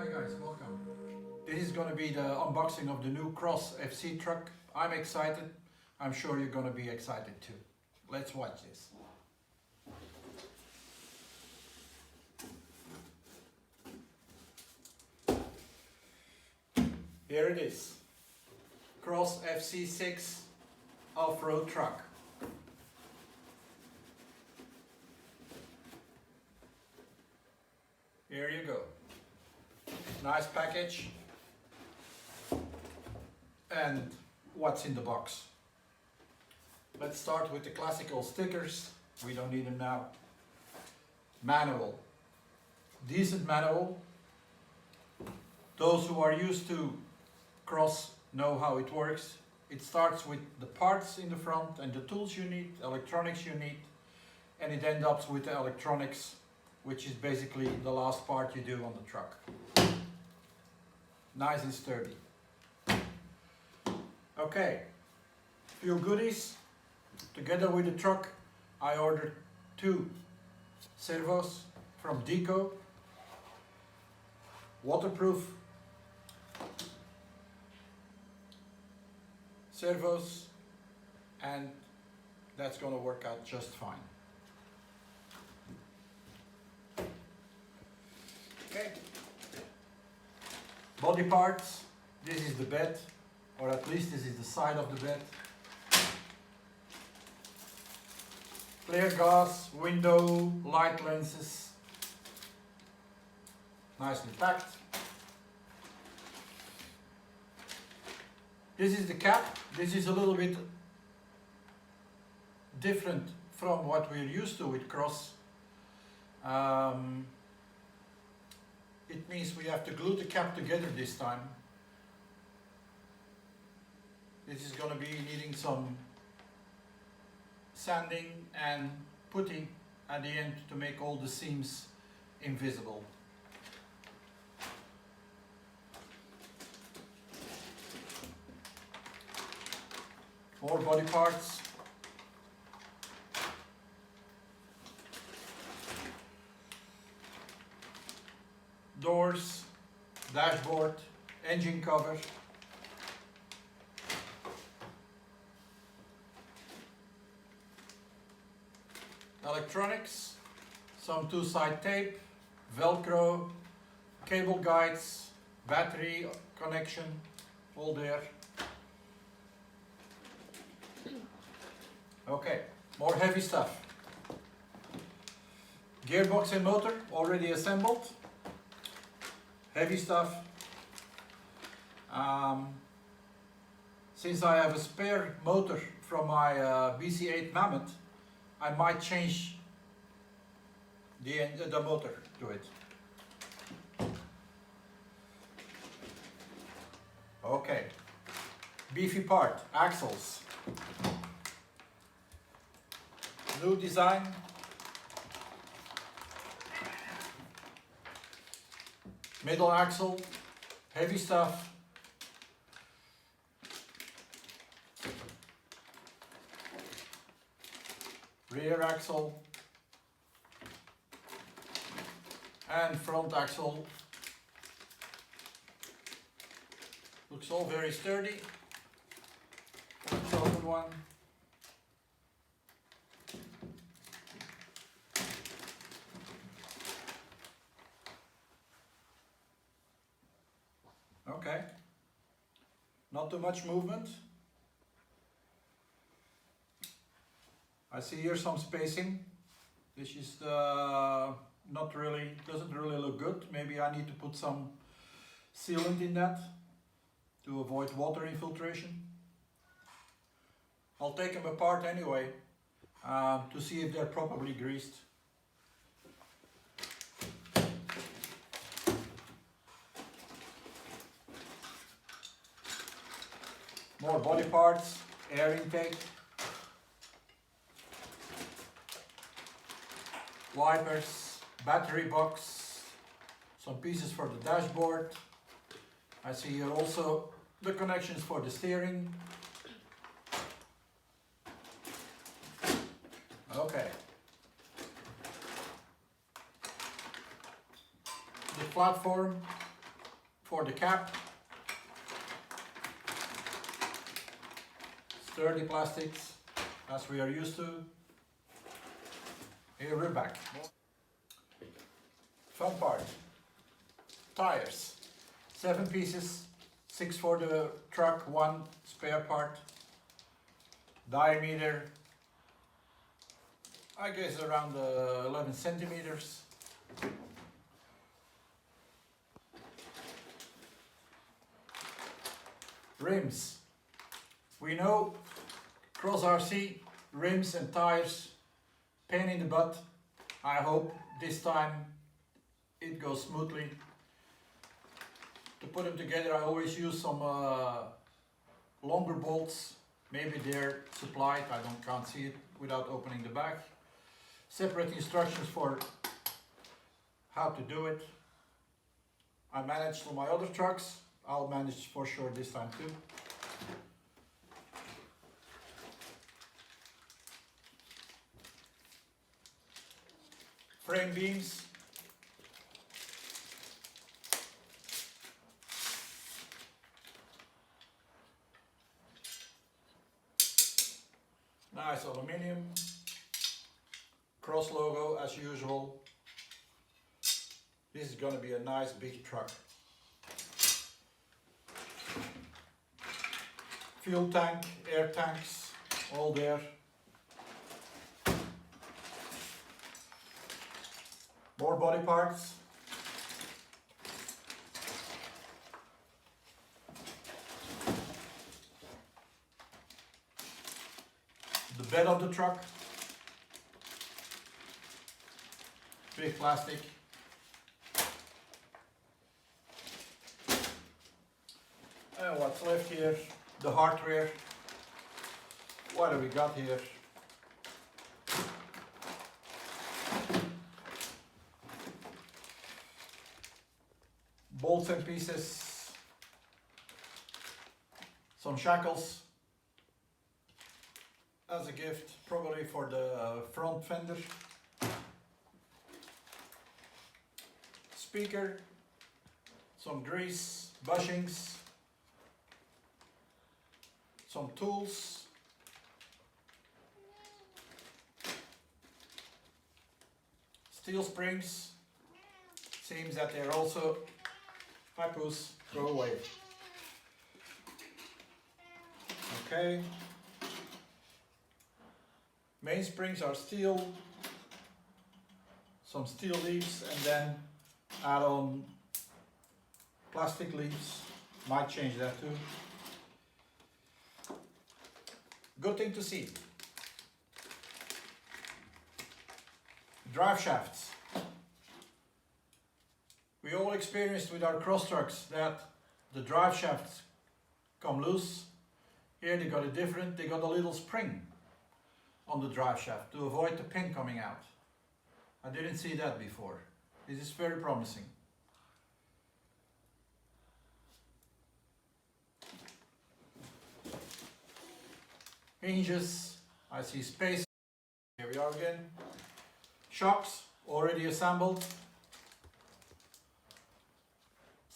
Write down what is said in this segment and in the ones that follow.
Hi guys, welcome. This is going to be the unboxing of the new Cross FC truck. I'm excited. I'm sure you're going to be excited too. Let's watch this. Here it is. Cross FC6 off-road truck. Here you go. Nice package. And what's in the box? Let's start with the classical stickers. We don't need them now. Manual. Decent manual. Those who are used to Cross know how it works. It starts with the parts in the front and the tools you need, electronics you need, and it ends up with the electronics, which is basically the last part you do on the truck. Nice and sturdy. Okay, few goodies. Together with the truck, I ordered 2 servos from Deco, waterproof servos, and that's going to work out just fine. Okay. Body parts. This is the bed, or at least this is the side of the bed. Clear glass, window, light lenses. Nicely packed. This is the cap. This is a little bit different from what we're used to with Cross. It means we have to glue the cap together this time. This is going to be needing some sanding and putty at the end to make all the seams invisible. More body parts. Doors, dashboard, engine cover. Electronics, some 2-side tape, Velcro, cable guides, battery connection, all there. Okay, more heavy stuff. Gearbox and motor already assembled. Heavy stuff. Since I have a spare motor from my BC8 Mammoth, I might change the motor to it. Okay, beefy part, axles. New design. Middle axle, heavy stuff. Rear axle and front axle. Looks all very sturdy. Let's open one. Okay, not too much movement. I see here some spacing. This is not really, doesn't really look good. Maybe I need to put some sealant in that to avoid water infiltration. I'll take them apart anyway to see if they're properly greased. More body parts, air intake, wipers, battery box, some pieces for the dashboard. I see here also the connections for the steering. Okay. The platform for the cap. Sturdy plastics, as we are used to. Here we're back. Fun part. Tires. 7 pieces, 6 for the truck, 1 spare part. Diameter, I guess around 11 centimeters. Rims. We know CrossRC rims and tires, pain in the butt. I hope this time it goes smoothly. To put them together I always use some longer bolts. Maybe they're supplied, can't see it without opening the bag. Separate instructions for how to do it. I managed on my other trucks, I'll manage for sure this time too. Frame beams. Nice aluminium. Cross logo as usual. This is gonna be a nice big truck. Fuel tank, air tanks, all there. More body parts. The bed of the truck. Big plastic. And what's left here? The hardware. What do we got here? Bolts and pieces, some shackles as a gift, probably for the front fender, speaker, some grease, bushings, some tools, steel springs. Seems that they're also Papoose, go away. Okay. Mainsprings are steel. Some steel leaves and then add on plastic leaves. Might change that too. Good thing to see. Drive shafts. We all experienced with our cross trucks that the drive shafts come loose. Here they got they got a little spring on the drive shaft to avoid the pin coming out. I didn't see that before. This is very promising. Hinges, I see space. Here we are again. Shocks, already assembled.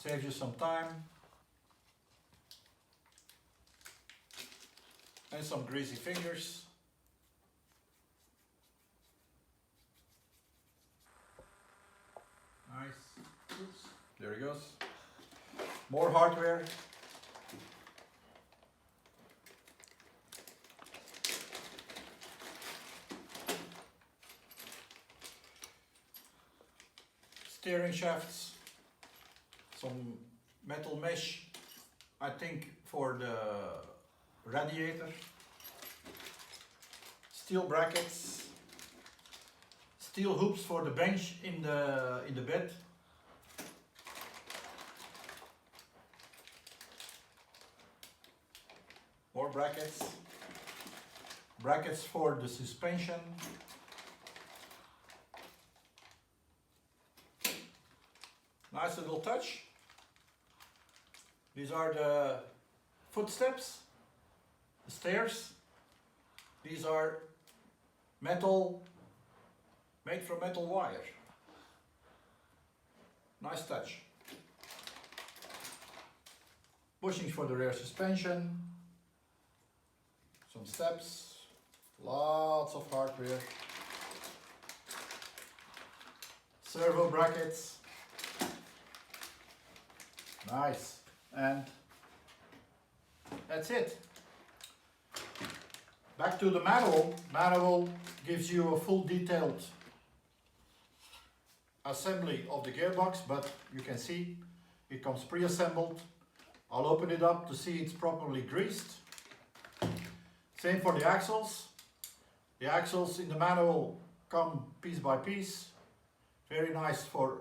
Saves you some time. And some greasy fingers. Nice. Oops. There he goes. More hardware. Steering shafts. Some metal mesh, I think for the radiator. Steel brackets. Steel hoops for the bench in the bed. More brackets. Brackets for the suspension. Nice little touch. These are the footsteps, the stairs. These are metal, made from metal wire. Nice touch. bushings for the rear suspension, some steps, lots of hardware, servo brackets, nice, and that's it. Back to the manual. Manual gives you a full detailed assembly of the gearbox, but you can see it comes pre-assembled. I'll open it up to see it's properly greased. Same for the axles. The axles in the manual come piece by piece. Very nice for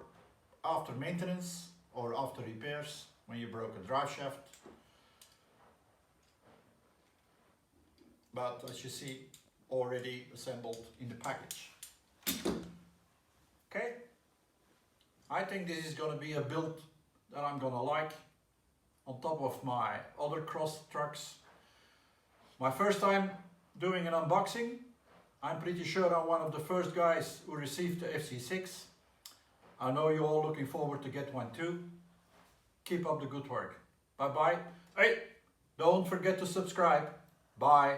after maintenance or after repairs when you broke a drive shaft. But as you see, already assembled in the package. Okay, I think this is going to be a build that I'm going to like on top of my other cross trucks. My first time doing an unboxing. I'm pretty sure I'm one of the first guys who received the FC6. I know you're all looking forward to get one too. Keep up the good work. Bye bye. Hey, don't forget to subscribe. Bye.